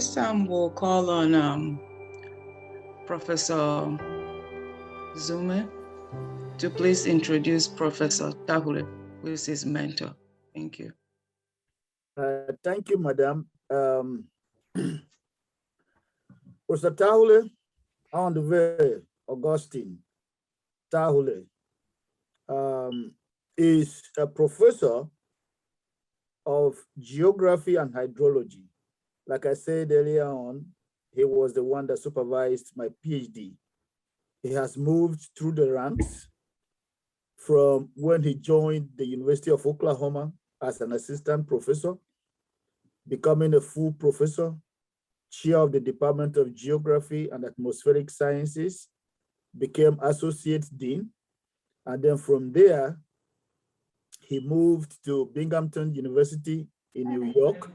this time we'll call on Professor Zume to please introduce Professor Tarhule, who is his mentor. Thank you. Thank you, Madam. Professor Tarhule, Aondover Augustine Tarhule, is a professor of geography and hydrology. Like I said earlier on, he was the one that supervised my PhD. He has moved through the ranks from when he joined the University of Oklahoma as an assistant professor, becoming a full professor, chair of the Department of Geography and Atmospheric Sciences, became associate dean. And then from there, he moved to Binghamton University in New York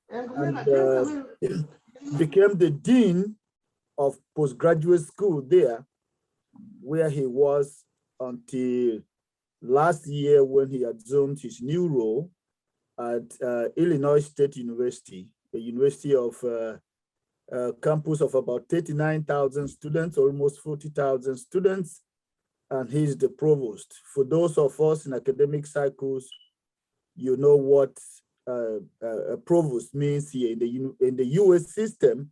and became the dean of postgraduate school there, where he was until last year when he assumed his new role at Illinois State University, a university of a campus of about 39,000 students, almost 40,000 students, and he's the provost. For those of us in academic cycles, you know what a provost means here. In the US system,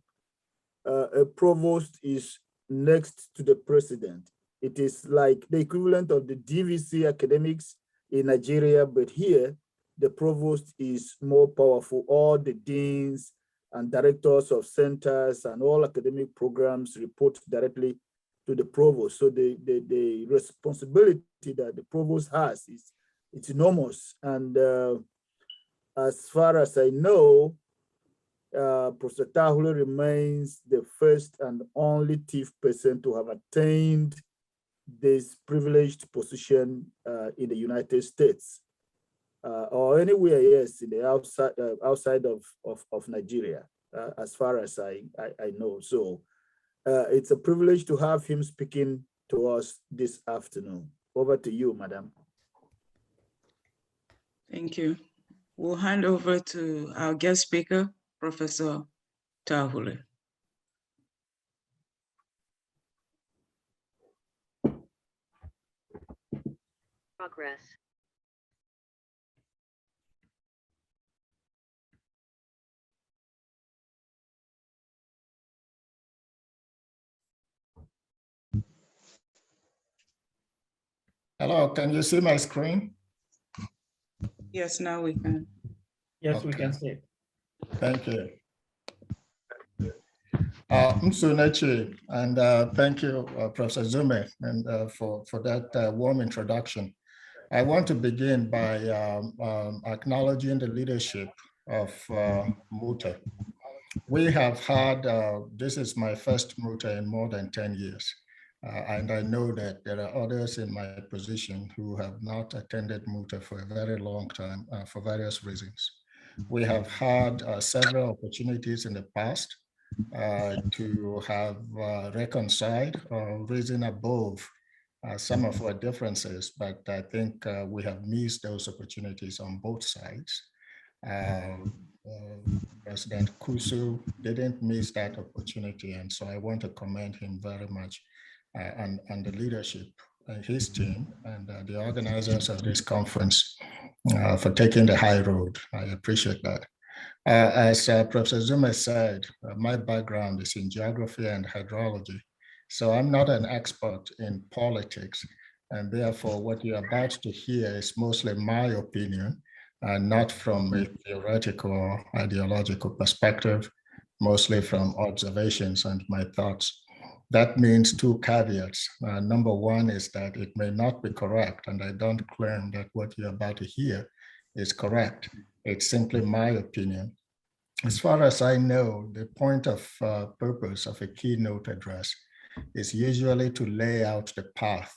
a provost is next to the president. It is like the equivalent of the DVC academics in Nigeria, but here, the provost is more powerful. All the deans and directors of centers and all academic programs report directly to the provost. So the responsibility that the provost has it's enormous. And as far as I know, Professor Tarhule remains the first and only TIF person to have attained this privileged position in the United States or anywhere, yes, in the outside of Nigeria, as far as I know. So it's a privilege to have him speaking to us this afternoon. Over to you, Madam. Thank you. We'll hand over to our guest speaker, Professor Tarhule. Progress. Hello, can you see my screen? Yes, now we can. Yes, Okay. We can see it. Thank you. Msunechi, and thank you, Professor Zume, and for that warm introduction. I want to begin by acknowledging the leadership of MUTA. We have had, this is my first MUTA in more than 10 years. And I know that there are others in my position who have not attended MUTA for a very long time for various reasons. We have had several opportunities in the past to have reconciled or risen above some of our differences, but I think we have missed those opportunities on both sides. President Kusu didn't miss that opportunity, and so I want to commend him very much and the leadership, his team, and the organizers of this conference for taking the high road. I appreciate that. As Professor Zume said, my background is in geography and hydrology, so I'm not an expert in politics, and therefore what you're about to hear is mostly my opinion, and not from a theoretical or ideological perspective, mostly from observations and my thoughts. That means two caveats. Number one is that it may not be correct, and I don't claim that what you're about to hear is correct. It's simply my opinion. As far as I know, the point of purpose of a keynote address is usually to lay out the path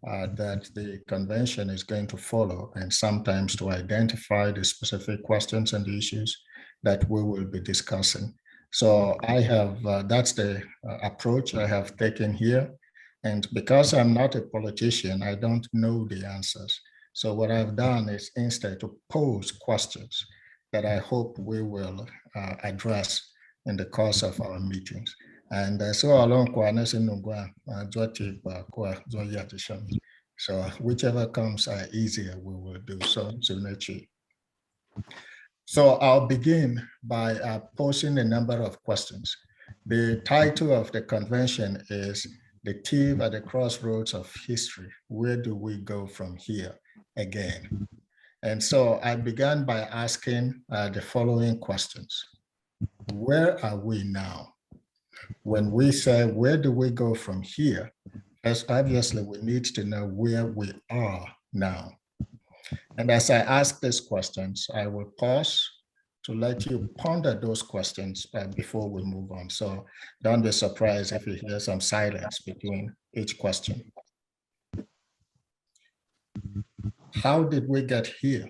that the convention is going to follow, and sometimes to identify the specific questions and issues that we will be discussing. So I have, that's the approach I have taken here. And because I'm not a politician, I don't know the answers. So what I've done is instead to pose questions that I hope we will address in the course of our meetings. And so along, so whichever comes easier, we will do so. So I'll begin by posing a number of questions. The title of the convention is "The Thief at the Crossroads of History. Where do we go from here again?" And so I began by asking the following questions. Where are we now? When we say, where do we go from here? As obviously we need to know where we are now. And as I ask these questions, I will pause to let you ponder those questions before we move on. So don't be surprised if you hear some silence between each question. How did we get here?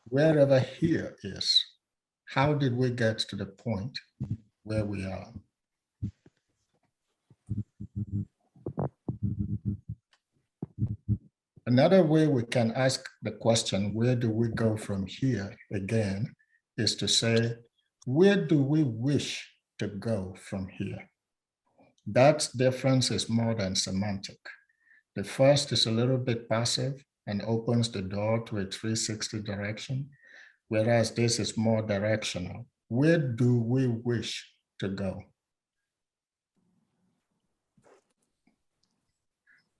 Wherever here is, how did we get to the point where we are? Another way we can ask the question, where do we go from here again, is to say, where do we wish to go from here? That difference is more than semantic. The first is a little bit passive and opens the door to a 360 direction, whereas this is more directional. Where do we wish to go?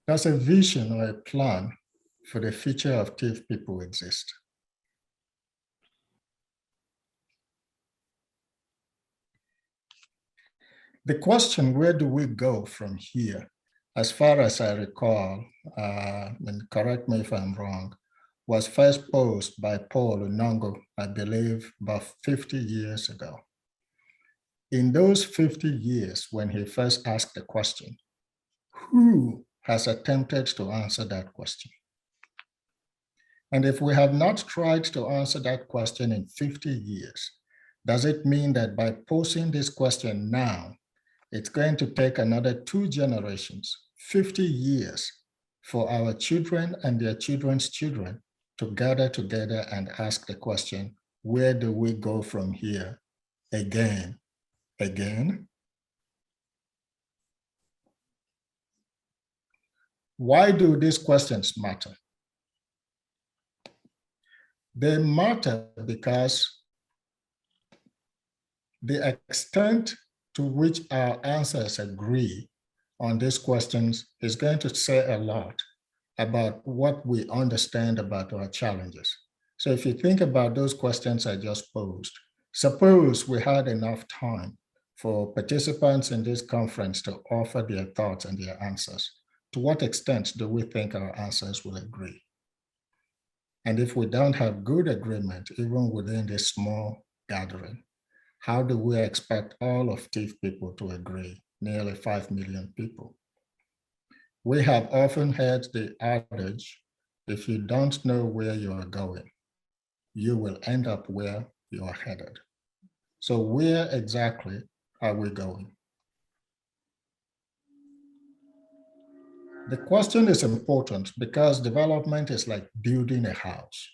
Does a vision or a plan for the future of TIF people exist? The question, where do we go from here? As far as I recall, and correct me if I'm wrong, was first posed by Paul Unongo, I believe, about 50 years ago. In those 50 years, when he first asked the question, who has attempted to answer that question? And if we have not tried to answer that question in 50 years, does it mean that by posing this question now, it's going to take another 2 generations, 50 years, for our children and their children's children to gather together and ask the question, where do we go from here again? Why do these questions matter? They matter because the extent to which our answers agree on these questions is going to say a lot about what we understand about our challenges. So if you think about those questions I just posed, suppose we had enough time for participants in this conference to offer their thoughts and their answers. To what extent do we think our answers will agree? And if we don't have good agreement, even within this small gathering, how do we expect all of TIF people to agree, nearly 5 million people? We have often heard the adage, if you don't know where you are going, you will end up where you are headed. So where exactly are we going? The question is important because development is like building a house.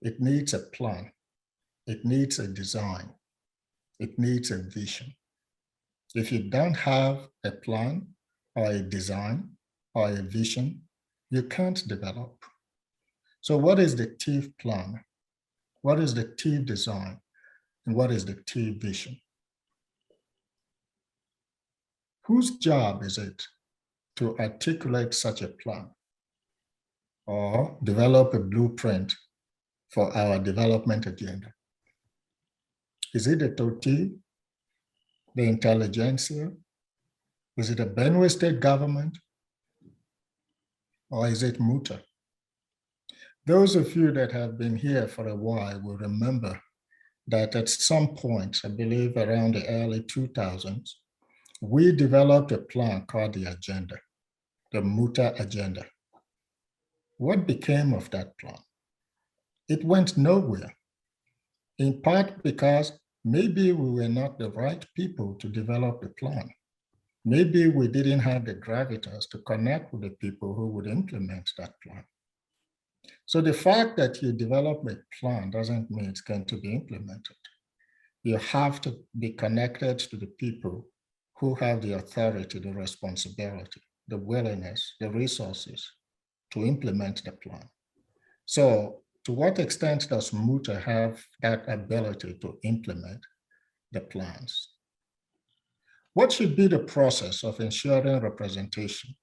It needs a plan. It needs a design. It needs a vision. If you don't have a plan or a design or a vision, you can't develop. So what is the TIF plan? What is the TIF design? And what is the TIF vision? Whose job is it to articulate such a plan or develop a blueprint for our development agenda? Is it the TOTI, the intelligentsia? Is it a Benue state government? Or is it MUTA? Those of you that have been here for a while will remember that at some point, I believe around the early 2000s, we developed a plan called the agenda, the MUTA agenda. What became of that plan? It went nowhere, in part because maybe we were not the right people to develop the plan. Maybe we didn't have the gravitas to connect with the people who would implement that plan. So the fact that you develop a plan doesn't mean it's going to be implemented. You have to be connected to the people who have the authority, the responsibility, the willingness, the resources to implement the plan. So to what extent does MUTA have that ability to implement the plans? What should be the process of ensuring representation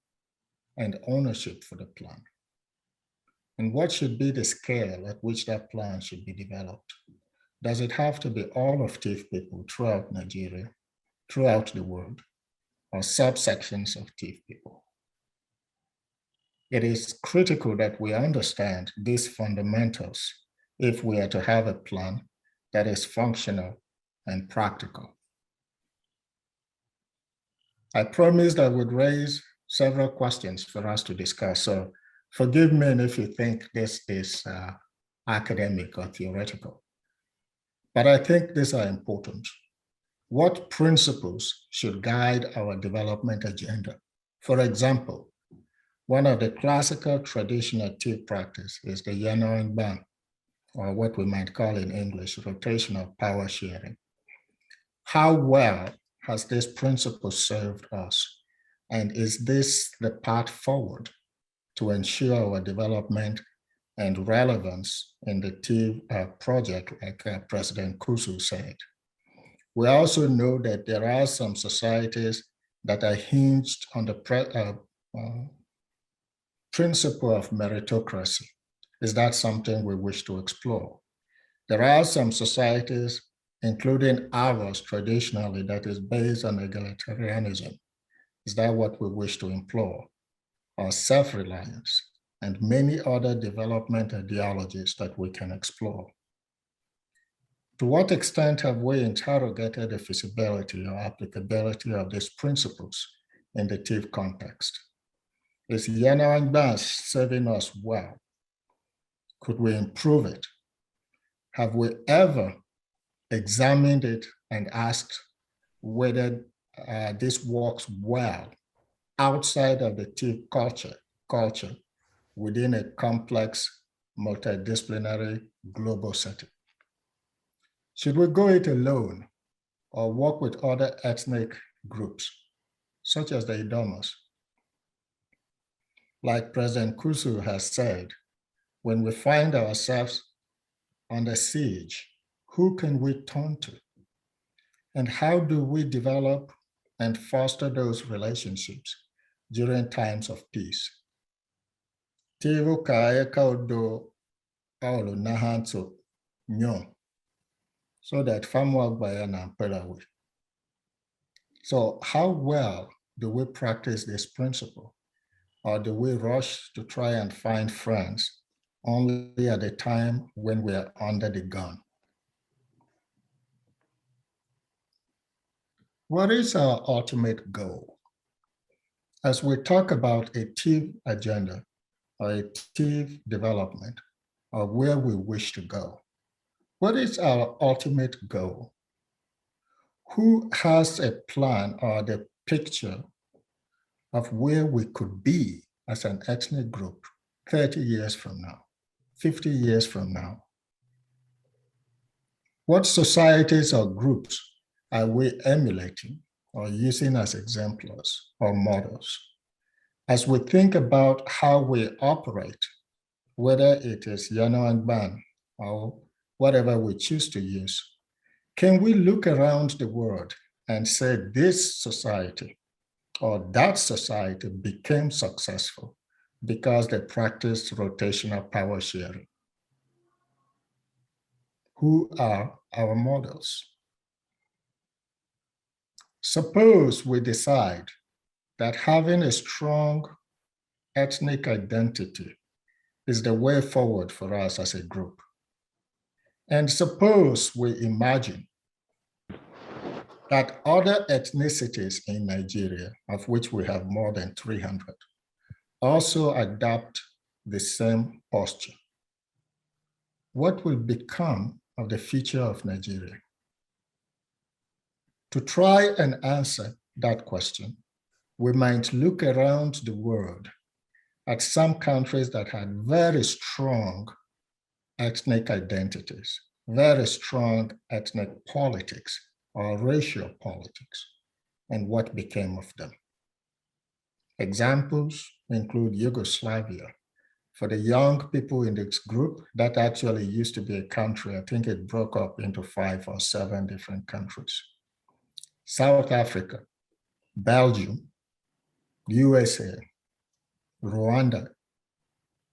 and ownership for the plan? And what should be the scale at which that plan should be developed? Does it have to be all of TIF people throughout Nigeria, throughout the world, or subsections of TIF people? It is critical that we understand these fundamentals if we are to have a plan that is functional and practical. I promised I would raise several questions for us to discuss. So forgive me if you think this is academic or theoretical, but I think these are important. What principles should guide our development agenda? For example, one of the classical traditional TIF practice is the Yano and Ban, or what we might call in English, rotational power sharing. How well has this principle served us? And is this the path forward to ensure our development and relevance in the TIF project, like President Kusu said? We also know that there are some societies that are hinged on the principle of meritocracy. Is that something we wish to explore? There are some societies, including ours traditionally, that is based on egalitarianism. Is that what we wish to implore? Or self-reliance, and many other development ideologies that we can explore. To what extent have we interrogated the feasibility or applicability of these principles in the TIF context? Is Yana and Bas serving us well? Could we improve it? Have we ever examined it and asked whether this works well outside of the TIF culture within a complex, multidisciplinary global setting? Should we go it alone or work with other ethnic groups, such as the Idomas? Like President Kusu has said, when we find ourselves under siege, who can we turn to? And how do we develop and foster those relationships during times of peace? Tivo kaya kaudo paulo nahanto nyo, so that famwa bayana pelawi. So how well do we practice this principle? Or do we rush to try and find friends only at the time when we are under the gun? What is our ultimate goal? As we talk about a TIF agenda or a TIF development or where we wish to go, what is our ultimate goal? Who has a plan or the picture of where we could be as an ethnic group 30 years from now, 50 years from now? What societies or groups are we emulating or using as exemplars or models? As we think about how we operate, whether it is Yano and Ban or whatever we choose to use, can we look around the world and say this society or that society became successful because they practiced rotational power sharing? Who are our models? Suppose we decide that having a strong ethnic identity is the way forward for us as a group. And suppose we imagine that other ethnicities in Nigeria, of which we have more than 300, also adopt the same posture. What will become of the future of Nigeria? To try and answer that question, we might look around the world at some countries that had very strong ethnic identities, very strong ethnic politics or racial politics, and what became of them. Examples include Yugoslavia. For the young people in this group, that actually used to be a country. I think it broke up into 5 or 7 different countries. South Africa, Belgium, USA, Rwanda,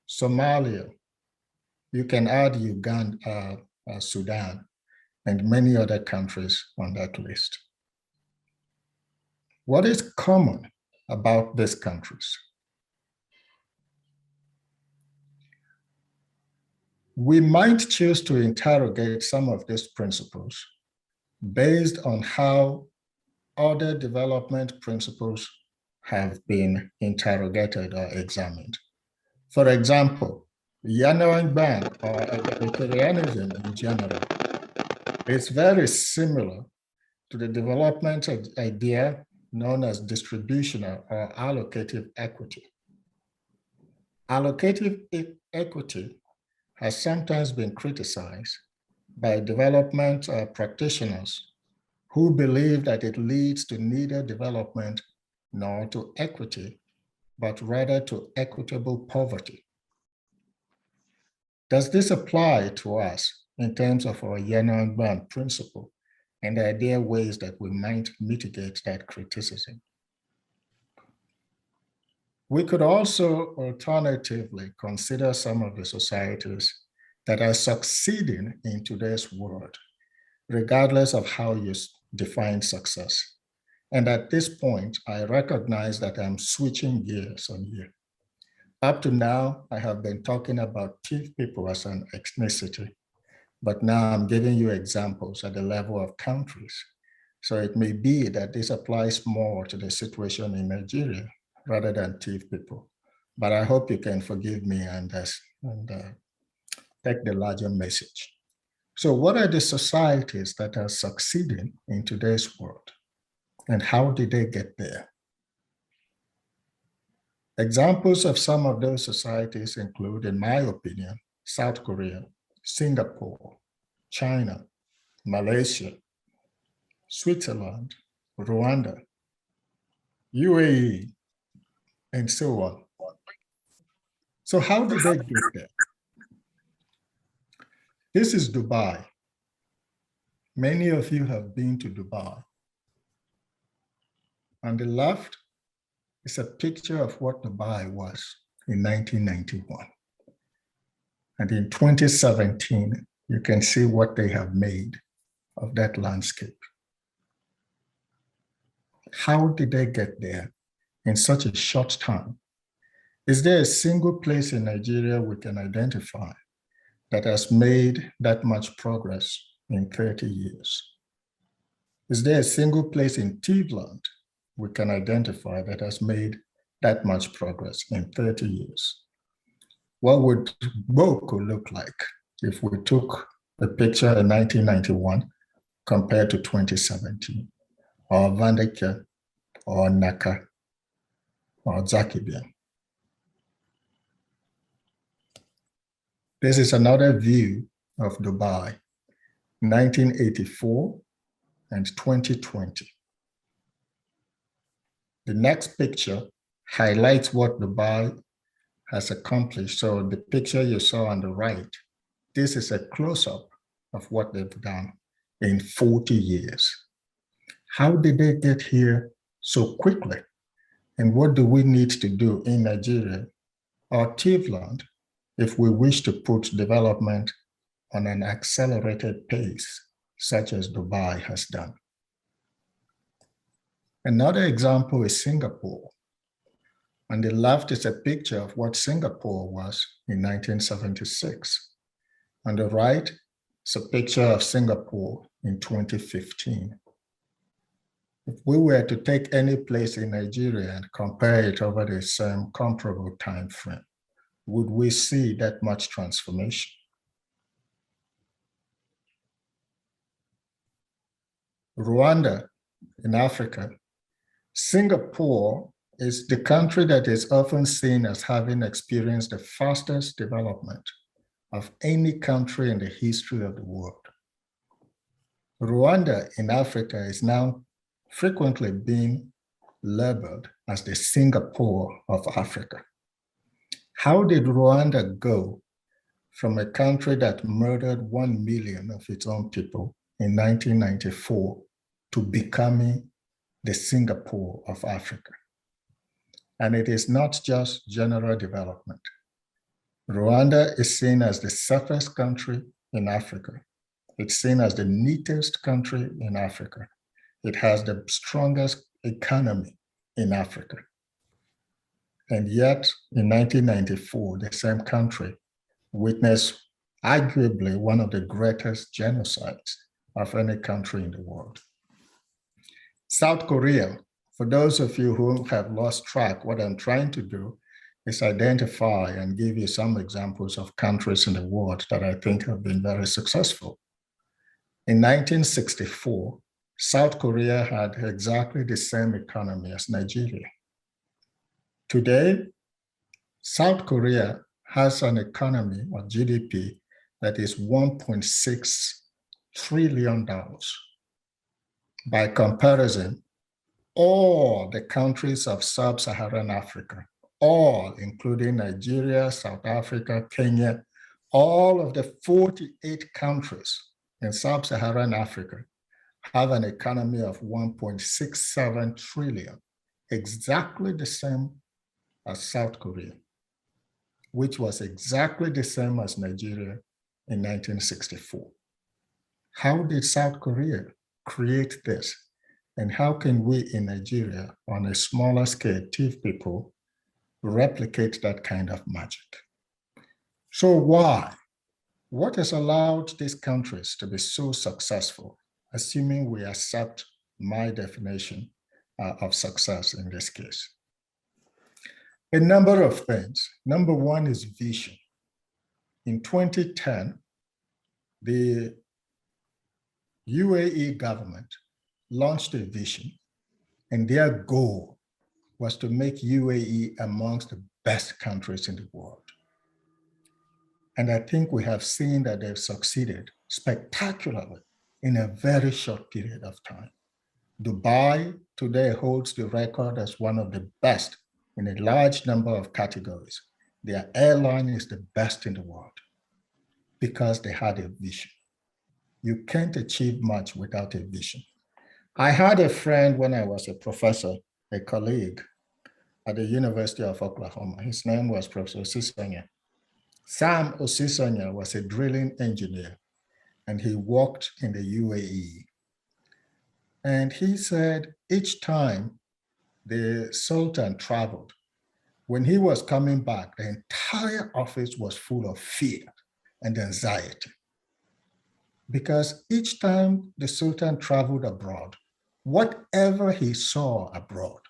Somalia. You can add Uganda, Sudan, and many other countries on that list. What is common about these countries? We might choose to interrogate some of these principles based on how other development principles have been interrogated or examined. For example, Yanawangbang or egalitarianism in general is very similar to the development idea known as distributional or allocative equity. Allocative equity has sometimes been criticized by development practitioners who believe that it leads to neither development nor to equity, but rather to equitable poverty. Does this apply to us in terms of our Yanangban principle and the idea ways that we might mitigate that criticism? We could also alternatively consider some of the societies that are succeeding in today's world, regardless of how you define success. And at this point, I recognize that I'm switching gears on you. Up to now, I have been talking about Tiv people as an ethnicity, but now I'm giving you examples at the level of countries. So it may be that this applies more to the situation in Nigeria rather than Tiv people. But I hope you can forgive me and take the larger message. So what are the societies that are succeeding in today's world? And how did they get there? Examples of some of those societies include, in my opinion, South Korea, Singapore, China, Malaysia, Switzerland, Rwanda, UAE, and so on. So how did they get there? This is Dubai. Many of you have been to Dubai. On the left is a picture of what Dubai was in 1991. And in 2017, you can see what they have made of that landscape. How did they get there in such a short time? Is there a single place in Nigeria we can identify that has made that much progress in 30 years? Is there a single place in Tivland we can identify that has made that much progress in 30 years? What would Boko look like if we took a picture in 1991 compared to 2017, or Vandeke, or Naka, or Zakibia? This is another view of Dubai, 1984 and 2020. The next picture highlights what Dubai has accomplished. So the picture you saw on the right, this is a close-up of what they've done in 40 years. How did they get here so quickly? And what do we need to do in Nigeria or Tivland if we wish to put development on an accelerated pace, such as Dubai has done? Another example is Singapore. On the left is a picture of what Singapore was in 1976. On the right is a picture of Singapore in 2015. If we were to take any place in Nigeria and compare it over the same comparable time frame, would we see that much transformation? Rwanda in Africa, Singapore is the country that is often seen as having experienced the fastest development of any country in the history of the world. Rwanda in Africa is now frequently being labeled as the Singapore of Africa. How did Rwanda go from a country that murdered 1 million of its own people in 1994 to becoming the Singapore of Africa? And it is not just general development. Rwanda is seen as the safest country in Africa. It's seen as the neatest country in Africa. It has the strongest economy in Africa. And yet, in 1994, the same country witnessed arguably one of the greatest genocides of any country in the world. South Korea, for those of you who have lost track, what I'm trying to do is identify and give you some examples of countries in the world that I think have been very successful. In 1964, South Korea had exactly the same economy as Nigeria. Today, South Korea has an economy or GDP that is $1.6 trillion. By comparison, all the countries of sub-Saharan Africa, all including Nigeria, South Africa, Kenya, all of the 48 countries in sub-Saharan Africa have an economy of 1.67 trillion, exactly the same as South Korea, which was exactly the same as Nigeria in 1964. How did South Korea create this? And how can we in Nigeria, on a smaller scale, TIF people, replicate that kind of magic? So why? What has allowed these countries to be so successful, assuming we accept my definition of success in this case? A number of things. Number one is vision. In 2010, the UAE government launched a vision, and their goal was to make UAE amongst the best countries in the world. And I think we have seen that they've succeeded spectacularly in a very short period of time. Dubai today holds the record as one of the best in a large number of categories. Their airline is the best in the world because they had a vision. You can't achieve much without a vision. I had a friend when I was a professor, a colleague at the University of Oklahoma. His name was Professor Osisanya. Sam Osisanya was a drilling engineer, and he worked in the UAE. And he said each time the Sultan traveled, when he was coming back, the entire office was full of fear and anxiety. Because each time the Sultan traveled abroad, whatever he saw abroad,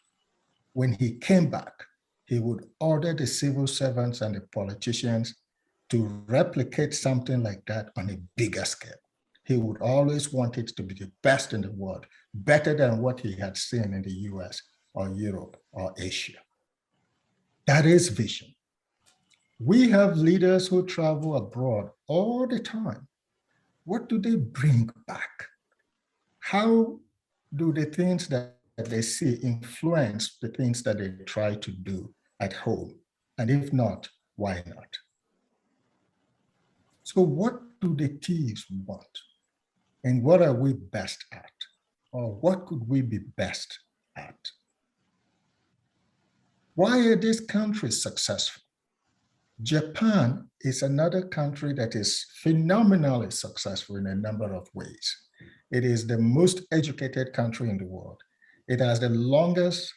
when he came back, he would order the civil servants and the politicians to replicate something like that on a bigger scale. He would always want it to be the best in the world, better than what he had seen in the US or Europe or Asia. That is vision. We have leaders who travel abroad all the time. What do they bring back? How do the things that they see influence the things that they try to do at home? And if not, why not? So what do the thieves want? And what are we best at? Or what could we be best at? Why are these countries successful? Japan is another country that is phenomenally successful in a number of ways. It is the most educated country in the world. It has the longest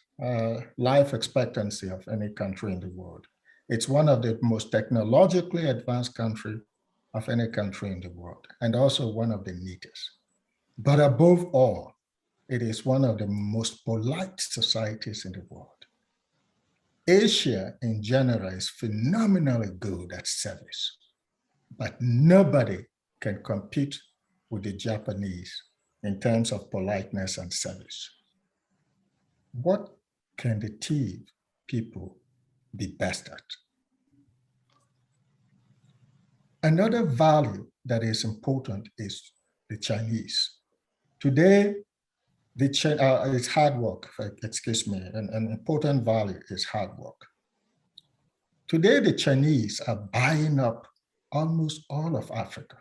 life expectancy of any country in the world. It's one of the most technologically advanced countries of any country in the world, and also one of the neatest. But above all, it is one of the most polite societies in the world. Asia in general is phenomenally good at service, but nobody can compete with the Japanese in terms of politeness and service. What can the Tiv people be best at? Another value that is important is the Chinese. Today, it's hard work, excuse me, an important value is hard work. Today, the Chinese are buying up almost all of Africa,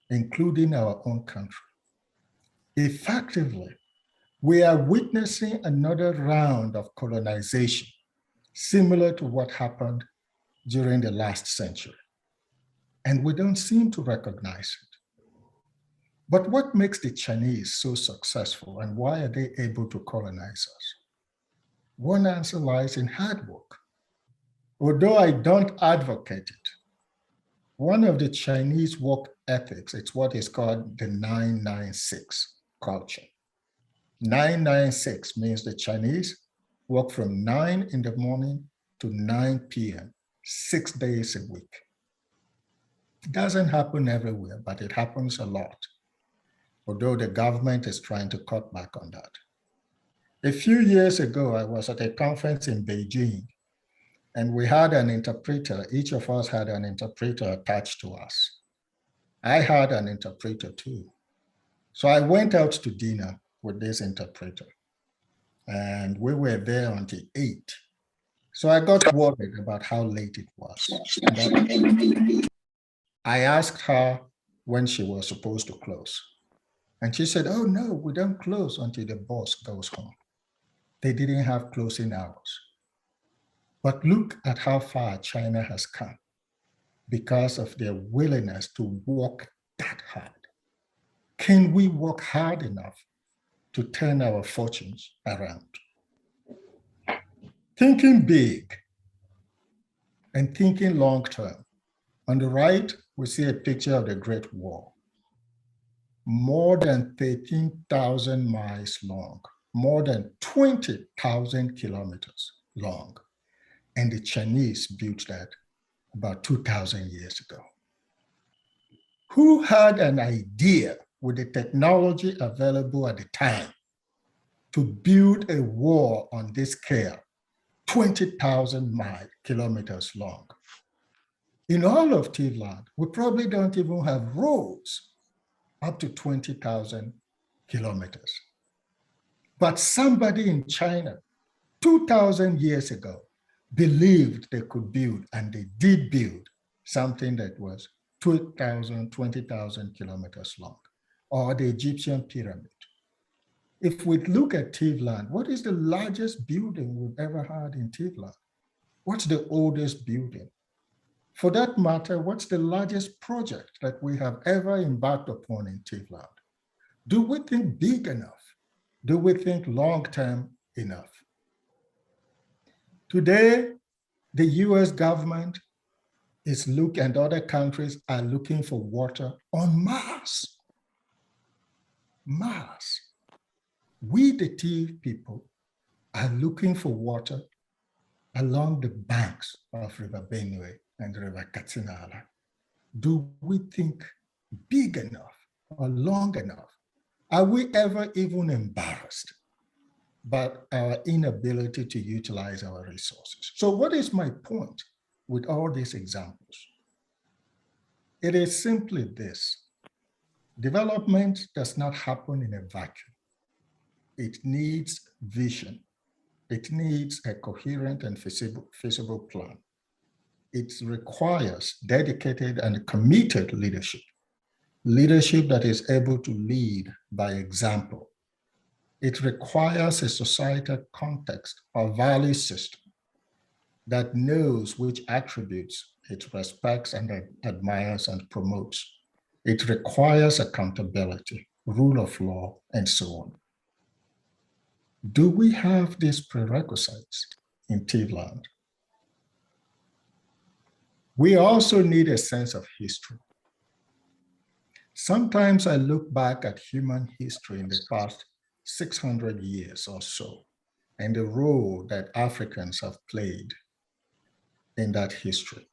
including our own country. Effectively, we are witnessing another round of colonization, similar to what happened during the last century. And we don't seem to recognize it. But what makes the Chinese so successful, and why are they able to colonize us? One answer lies in hard work. Although I don't advocate it, one of the Chinese work ethics, it's what is called the 996 culture. 996 means the Chinese work from 9 in the morning to 9 p.m., 6 days a week. It doesn't happen everywhere, but it happens a lot, although the government is trying to cut back on that. A few years ago, I was at a conference in Beijing, and we had an interpreter. Each of us had an interpreter attached to us. I had an interpreter too. So I went out to dinner with this interpreter, and we were there until 8. So I got worried about how late it was. I asked her when she was supposed to close. And she said, oh no, we don't close until the boss goes home. They didn't have closing hours. But look at how far China has come because of their willingness to work that hard. Can we work hard enough to turn our fortunes around? Thinking big and thinking long term. On the right, we see a picture of the Great Wall. More than 13,000 miles long, more than 20,000 kilometers long. And the Chinese built that about 2,000 years ago. Who had an idea with the technology available at the time to build a wall on this scale, 20,000 kilometers long? In all of Tivland, we probably don't even have roads up to 20,000 kilometers. But somebody in China 2,000 years ago believed they could build, and they did build something that was 20,000 kilometers long, or the Egyptian pyramid. If we look at Tivland, what is the largest building we've ever had in Tivland? What's the oldest building? For that matter, what's the largest project that we have ever embarked upon in Tivland? Do we think big enough? Do we think long-term enough? Today, the US government is looking, and other countries are looking for water on Mars. Mars. We, the Tiv people, are looking for water along the banks of River Benue and River Katsinala. Do we think big enough or long enough? Are we ever even embarrassed by our inability to utilize our resources? So what is my point with all these examples? It is simply this: development does not happen in a vacuum. It needs vision. It needs a coherent and feasible plan. It requires dedicated and committed leadership. Leadership that is able to lead by example. It requires a societal context or value system that knows which attributes it respects and admires and promotes. It requires accountability, rule of law, and so on. Do we have these prerequisites in Tivland? We also need a sense of history. Sometimes I look back at human history in the past 600 years or so, and the role that Africans have played in that history.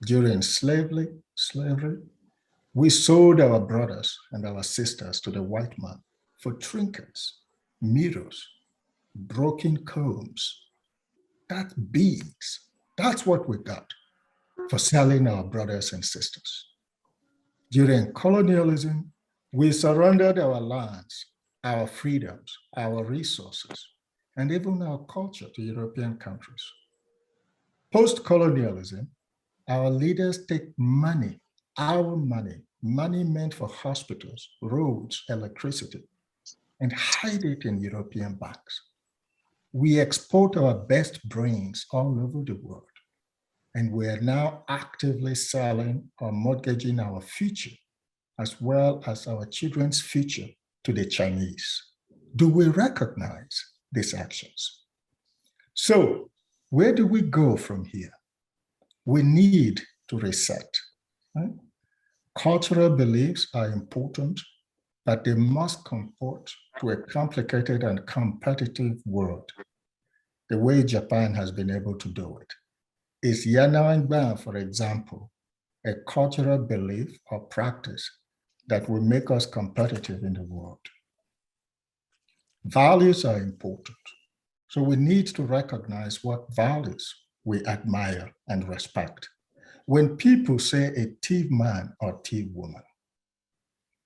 During slavery, we sold our brothers and our sisters to the white man for trinkets, mirrors, broken combs, that beads, that's what we got for selling our brothers and sisters. During colonialism, we surrendered our lands, our freedoms, our resources, and even our culture to European countries. Post-colonialism, our leaders take money, our money meant for hospitals, roads, electricity, and hide it in European banks. We export our best brains all over the world, and we are now actively selling or mortgaging our future as well as our children's future to the Chinese. Do we recognize these actions? So where do we go from here? We need to reset. Right? Cultural beliefs are important, but they must comport to a complicated and competitive world, the way Japan has been able to do it. Is Yanawangban, for example, a cultural belief or practice that will make us competitive in the world? Values are important. So we need to recognize what values we admire and respect. When people say a thief man or thief woman,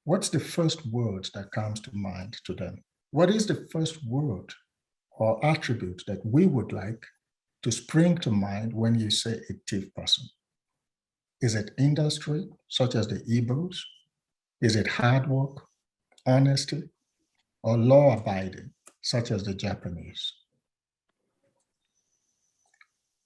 what's the first word that comes to mind to them? What is the first word or attribute that we would like to spring to mind when you say a thief person? Is it industry, such as the Igbos? Is it hard work, honesty, or law-abiding, such as the Japanese?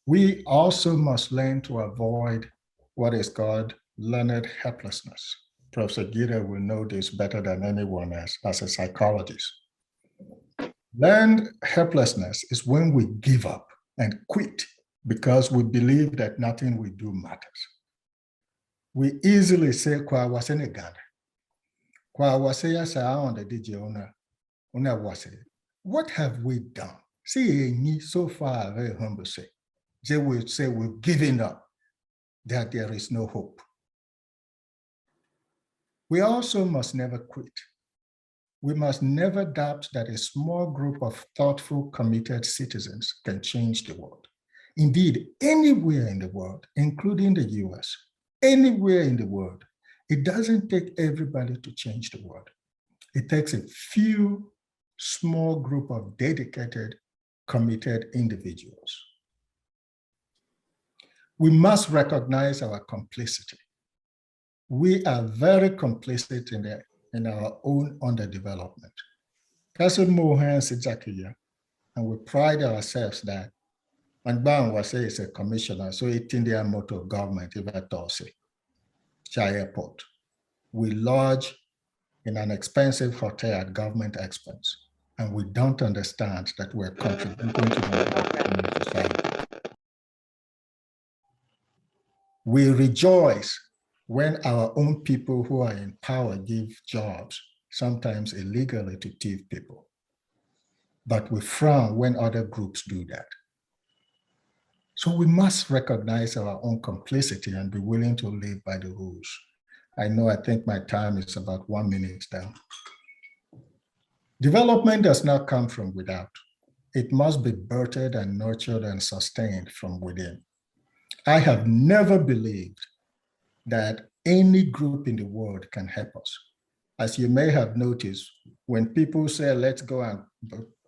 We also must learn to avoid what is called learned helplessness. Professor Gita will know this better than anyone else as a psychologist. Learned helplessness is when we give up and quit because we believe that nothing we do matters. We easily say, "Kwa wasene Ghana, kwa wase ya sa on the DJ una wase." What have we done? See, so far very humble say. They will say we've given up, that there is no hope. We also must never quit. We must never doubt that a small group of thoughtful, committed citizens can change the world. Indeed, anywhere in the world, including the US, anywhere in the world, it doesn't take everybody to change the world. It takes a few small group of dedicated, committed individuals. We must recognize our complicity. We are very complicit in our own underdevelopment. Cousin Mohan Sijakiya, and we pride ourselves that Angban Wase is a commissioner, so it's in the motto of government, if I told say, Chai Airport. We lodge in an expensive hotel at government expense, and we don't understand that we're contributing to the society. We rejoice when our own people who are in power give jobs, sometimes illegally, to thief people. But we frown when other groups do that. So we must recognize our own complicity and be willing to live by the rules. I think my time is about 1 minute down. Development does not come from without. It must be birthed and nurtured and sustained from within. I have never believed that any group in the world can help us. As you may have noticed, when people say, let's go and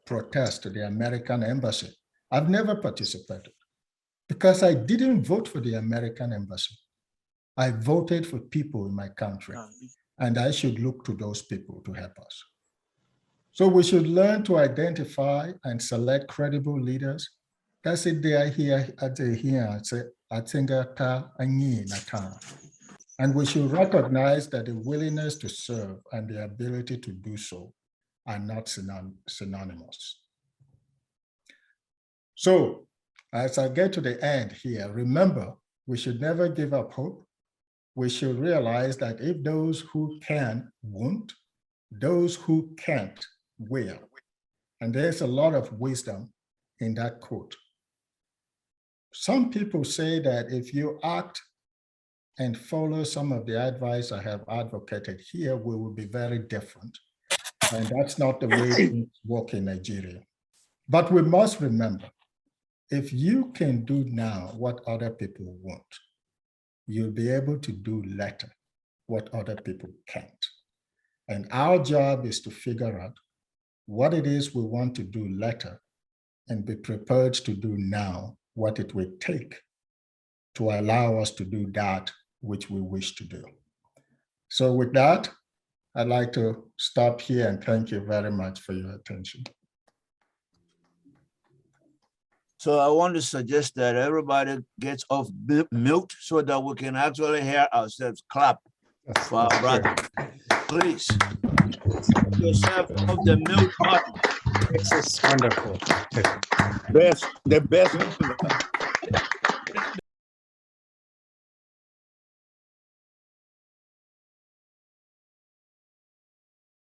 protest to the American embassy, I've never participated because I didn't vote for the American embassy. I voted for people in my country, and I should look to those people to help us. So we should learn to identify and select credible leaders. That's it, they are here at the here, and we should recognize that the willingness to serve and the ability to do so are not synonymous. So as I get to the end here, remember, we should never give up hope. We should realize that if those who can won't, those who can't will. And there's a lot of wisdom in that quote. Some people say that if you act and follow some of the advice I have advocated here, we will be very different. And that's not the way things work in Nigeria. But we must remember, if you can do now what other people want, you'll be able to do later what other people can't. And our job is to figure out what it is we want to do later and be prepared to do now what it will take to allow us to do that which we wish to do. So with that, I'd like to stop here and thank you very much for your attention. So I want to suggest that everybody gets off mute so that we can actually hear ourselves clap for our brother. Please, put yourself off the mute button. This is wonderful. The best.